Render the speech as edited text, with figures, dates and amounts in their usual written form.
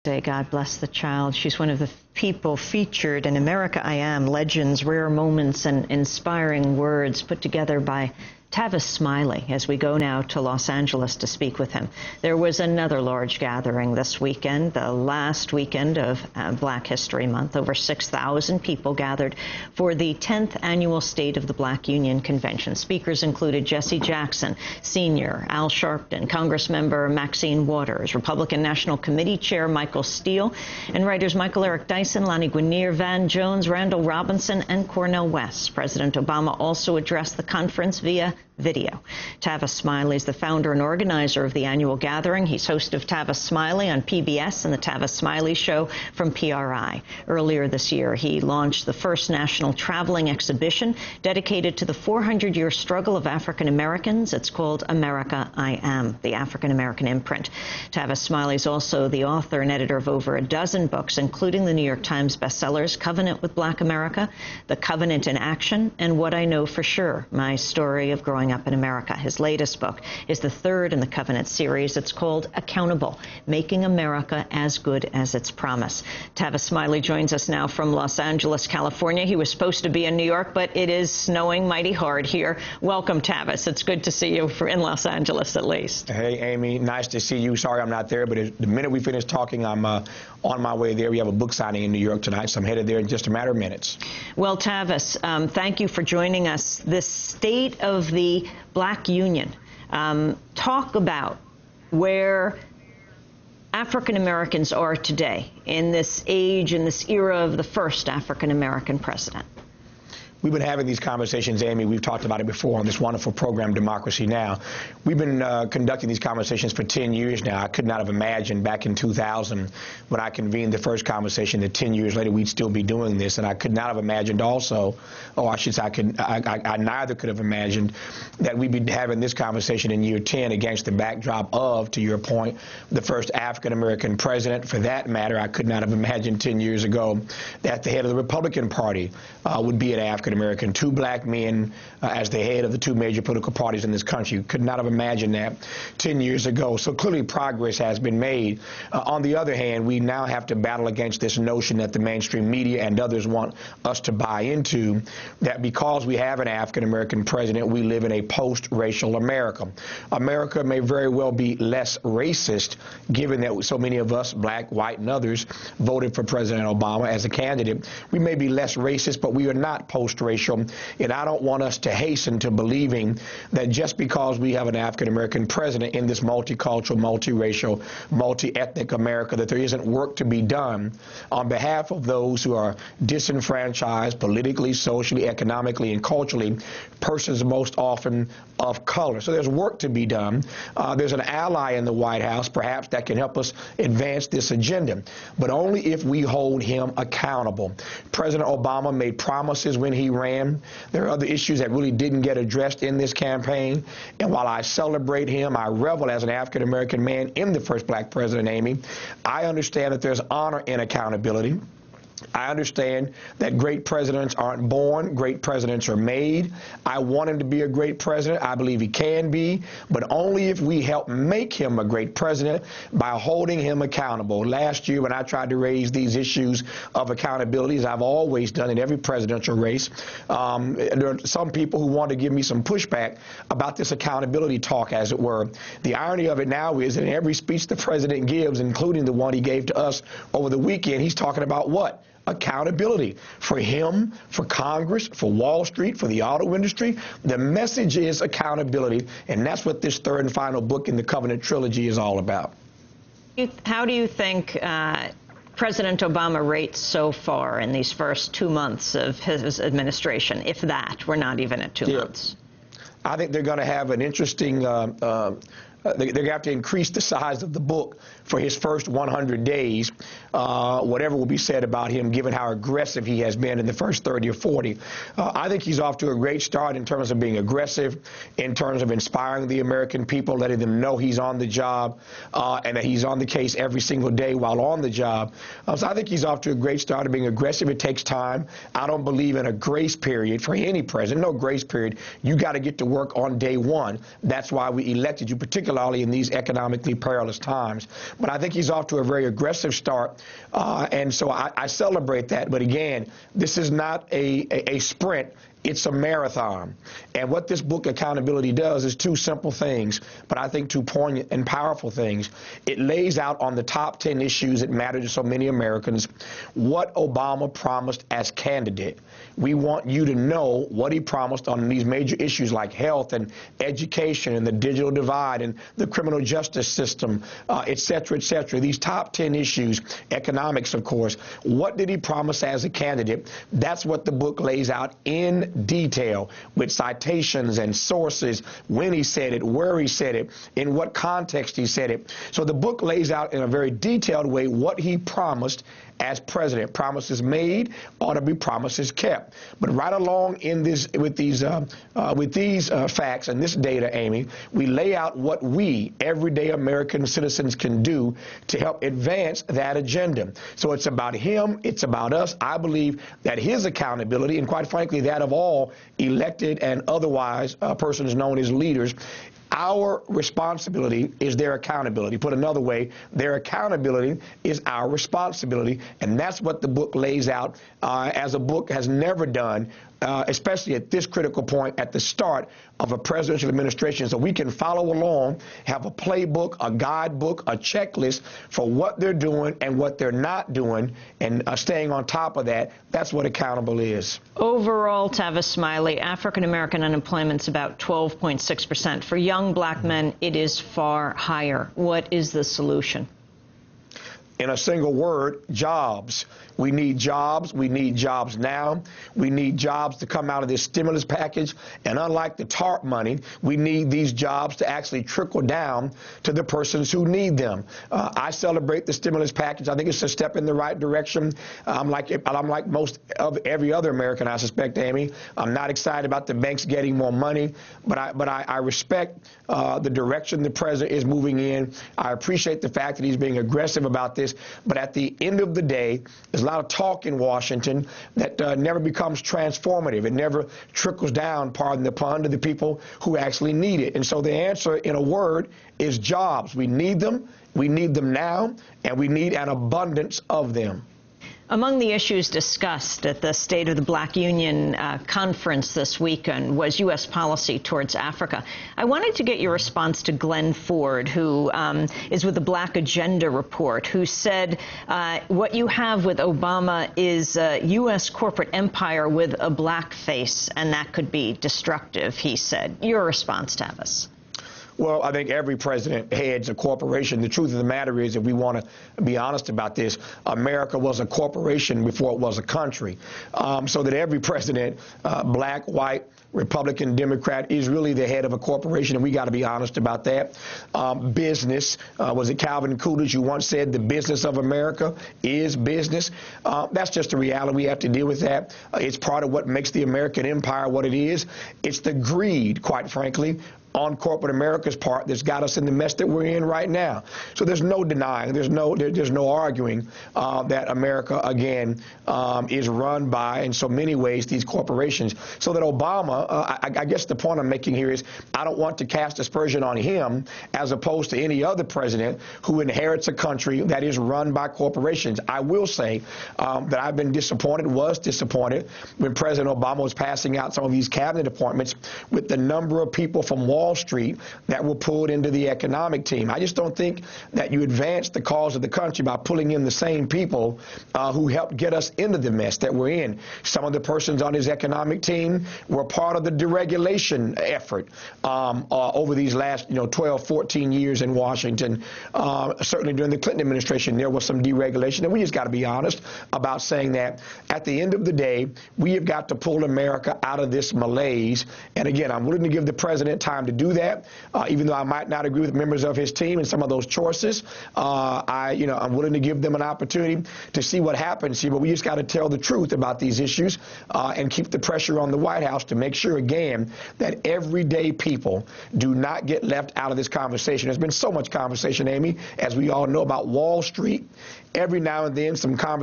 Say, God bless the child. She's one of the people featured in America I Am, Legends, Rare Moments, and Inspiring Words, put together by Tavis Smiley, as we go now to Los Angeles to speak with him. There was another large gathering this weekend, the last weekend of Black History Month. Over 6,000 people gathered for the 10th annual State of the Black Union Convention. Speakers included Jesse Jackson, Sr., Al Sharpton, Congressmember Maxine Waters, Republican National Committee Chair Michael Steele, and writers Michael Eric Dyson, Lonnie Guinier, Van Jones, Randall Robinson, and Cornel West. President Obama also addressed the conference via video. Tavis Smiley is the founder and organizer of the annual gathering. He's host of Tavis Smiley on PBS and the Tavis Smiley Show from PRI. Earlier this year, he launched the first national traveling exhibition dedicated to the 400-year struggle of African Americans. It's called America I Am, the African American imprint. Tavis Smiley is also the author and editor of over a dozen books, including the New York Times bestsellers Covenant with Black America, The Covenant in Action, and What I Know for Sure, My Story of Growing Up in America. His latest book is the third in the Covenant series. It's called Accountable, Making America as Good as Its Promise. Tavis Smiley joins us now from Los Angeles, California. He was supposed to be in New York, but it is snowing mighty hard here. Welcome, Tavis. It's good to see you in Los Angeles, at least. Hey, Amy. Nice to see you. Sorry I'm not there, but the minute we finish talking, I'm on my way there. We have a book signing in New York tonight, so I'm headed there in just a matter of minutes. Well, Tavis, thank you for joining us. The State of the Black Union. Talk about where African Americans are today in this age, in this era of the first African American president. We've been having these conversations, Amy. We've talked about it before on this wonderful program, Democracy Now! We've been conducting these conversations for 10 years now. I could not have imagined back in 2000 when I convened the first conversation that 10 years later we'd still be doing this. And I could not have imagined also, or I should say I neither could have imagined that we'd be having this conversation in year 10 against the backdrop of, to your point, the first African-American president. For that matter, I could not have imagined 10 years ago that the head of the Republican Party would be an African-American, two black men as the head of the two major political parties in this country. Could not have imagined that 10 years ago. So clearly progress has been made. On the other hand, we now have to battle against this notion that the mainstream media and others want us to buy into, that because we have an African-American president, we live in a post-racial America. America may very well be less racist, given that so many of us, black, white, and others, voted for President Obama as a candidate. We may be less racist, but we are not post-racial, and I don't want us to hasten to believing that just because we have an African-American president in this multicultural, multiracial, multi-ethnic America, that there isn't work to be done on behalf of those who are disenfranchised politically, socially, economically, and culturally, persons most often of color. So there's work to be done. There's an ally in the White House, perhaps, that can help us advance this agenda, but only if we hold him accountable. President Obama made promises when he ran. There are other issues that really didn't get addressed in this campaign. And while I celebrate him, I revel as an African-American man in the first black president, Amy. I understand that there's honor in accountability. I understand that great presidents aren't born, great presidents are made. I want him to be a great president. I believe he can be, but only if we help make him a great president by holding him accountable. Last year, when I tried to raise these issues of accountability, as I've always done in every presidential race, there are some people who want to give me some pushback about this accountability talk, as it were. The irony of it now is that in every speech the president gives, including the one he gave to us over the weekend, he's talking about what? Accountability for him, for Congress, for Wall Street, for the auto industry. The message is accountability, and that's what this third and final book in the Covenant trilogy is all about. How do you think President Obama rates so far in these first 2 months of his administration, if that? We're not even at 2 months. I think they're going to have an interesting they're going to have to increase the size of the book for his first 100 days, whatever will be said about him, given how aggressive he has been in the first 30 or 40. I think he's off to a great start in terms of being aggressive, in terms of inspiring the American people, letting them know he's on the job, and that he's on the case every single day while on the job. So I think he's off to a great start of being aggressive. It takes time. I don't believe in a grace period for any president. No grace period. You got to get to work on day one. That's why we elected you, particularly particularly in these economically perilous times. But I think he's off to a very aggressive start, and so I celebrate that. But again, this is not a sprint. It's a marathon. And what this book, Accountability, does is two simple things, but I think two poignant and powerful things. It lays out on the top 10 issues that matter to so many Americans what Obama promised as candidate. We want you to know what he promised on these major issues like health and education and the digital divide and the criminal justice system, et cetera, et cetera. These top 10 issues, economics, of course. What did he promise as a candidate? That's what the book lays out in detail with citations and sources, when he said it, where he said it, in what context he said it. So the book lays out in a very detailed way what he promised as president. Promises made ought to be promises kept. But right along in this, with these facts and this data, Amy, we lay out what we, everyday American citizens, can do to help advance that agenda. So it's about him. It's about us. I believe that his accountability, and quite frankly, that of all elected and otherwise persons known as leaders, our responsibility is their accountability. Put another way, their accountability is our responsibility. And that's what the book lays out as a book has never done, especially at this critical point at the start of a presidential administration. So we can follow along, have a playbook, a guidebook, a checklist for what they're doing and what they're not doing, and staying on top of that. That's what accountable is. Overall, Tavis Smiley, African-American unemployment's about 12.6%. For young black men, it is far higher. What is the solution? In a single word, jobs. We need jobs. We need jobs now. We need jobs to come out of this stimulus package. And unlike the TARP money, we need these jobs to actually trickle down to the persons who need them. I celebrate the stimulus package. I think it's a step in the right direction. I'm like most of every other American, I suspect, Amy. I'm not excited about the banks getting more money, but I respect the direction the president is moving in. I appreciate the fact that he's being aggressive about this. But at the end of the day, there's a lot of talk in Washington that never becomes transformative. It never trickles down, pardon the pun, to the people who actually need it. And so the answer, in a word, is jobs. We need them now, and we need an abundance of them. Among the issues discussed at the State of the Black Union conference this weekend was U.S. policy towards Africa. I wanted to get your response to Glenn Ford, who is with the Black Agenda Report, who said what you have with Obama is a U.S. corporate empire with a black face, and that could be destructive, he said. Your response, Tavis? Well, I think every president heads a corporation. The truth of the matter is, if we want to be honest about this, America was a corporation before it was a country. So that every president, black, white, Republican, Democrat, is really the head of a corporation, and we got to be honest about that. Business, was it Calvin Coolidge who once said the business of America is business? That's just a reality. We have to deal with that. It's part of what makes the American empire what it is. It's the greed, quite frankly, on corporate America's part that's got us in the mess that we're in right now. So there's no denying, there's no arguing that America, again, is run by, in so many ways, these corporations. So that Obama, I guess the point I'm making here is I don't want to cast aspersion on him as opposed to any other president who inherits a country that is run by corporations. I will say that I've been was disappointed when President Obama was passing out some of these cabinet appointments with the number of people from Wall Street that were pulled into the economic team. I just don't think that you advance the cause of the country by pulling in the same people who helped get us into the mess that we're in. Some of the persons on his economic team were part of the deregulation effort over these last 12, 14 years in Washington. Certainly during the Clinton administration, there was some deregulation, and we just got to be honest about saying that at the end of the day, we have got to pull America out of this malaise. And again, I'm willing to give the president time to do that, even though I might not agree with members of his team and some of those choices. I'm willing to give them an opportunity to see what happens here, but we just got to tell the truth about these issues and keep the pressure on the White House to make sure, again, that everyday people do not get left out of this conversation. There's been so much conversation, Amy, as we all know, about Wall Street. Every now and then, some conversation